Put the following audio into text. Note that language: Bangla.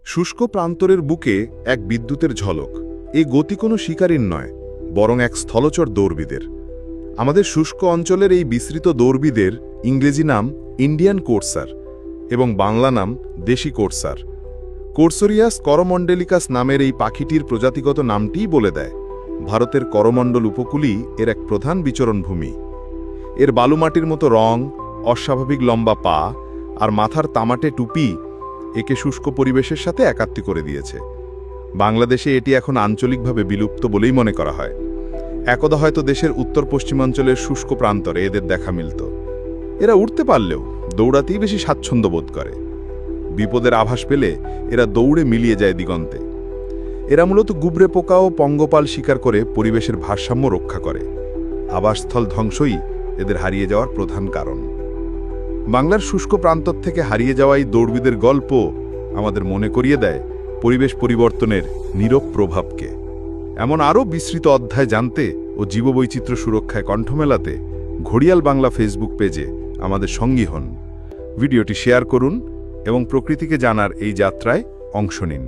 শুষ্ক প্রান্তরের বুকে এক বিদ্যুতের ঝলক। এই গতি কোনো শিকারীর নয়, বরং এক স্থলচর দৌড়বিদের। আমাদের শুষ্ক অঞ্চলের এই বিস্তৃত দৌড়বিদের ইংরেজি নাম ইন্ডিয়ান কোর্সার এবং বাংলা নাম দেশি কোর্সার। কোর্সোরিয়াস করমন্ডেলিকাস নামের এই পাখিটির প্রজাতিগত নামটিই বলে দেয় ভারতের করমণ্ডল উপকূলই এর এক প্রধান বিচরণভূমি। এর বালুমাটির মতো রং, অস্বাভাবিক লম্বা পা আর মাথার তামাটে টুপি একে শুষ্ক পরিবেশের সাথে একাত্ম করে দিয়েছে। বাংলাদেশে এটি এখন আঞ্চলিকভাবে বিলুপ্ত বলেই মনে করা হয়। একদা হয়তো দেশের উত্তর পশ্চিমাঞ্চলের শুষ্ক প্রান্তরে এদের দেখা মিলত। এরা উঠতে পারলেও দৌড়াতেই বেশি স্বাচ্ছন্দ্য বোধ করে। বিপদের আভাস পেলে এরা দৌড়ে মিলিয়ে যায় দিগন্তে। এরা মূলত গুবরে পোকা ও পঙ্গপাল শিকার করে পরিবেশের ভারসাম্য রক্ষা করে। আবাসস্থল ধ্বংসই এদের হারিয়ে যাওয়ার প্রধান কারণ। বাংলার শুষ্ক প্রান্তর থেকে হারিয়ে যাওয়া এই দৌড়বিদের গল্প আমাদের মনে করিয়ে দেয় পরিবেশ পরিবর্তনের নীরব প্রভাবকে। এমন আরও বিস্তৃত অধ্যায় জানতে ও জীববৈচিত্র্য সুরক্ষায় কণ্ঠ মেলাতে ঘড়িয়াল বাংলা ফেসবুক পেজে আমাদের সঙ্গী হন। ভিডিওটি শেয়ার করুন এবং প্রকৃতিকে জানার এই যাত্রায় অংশ নিন।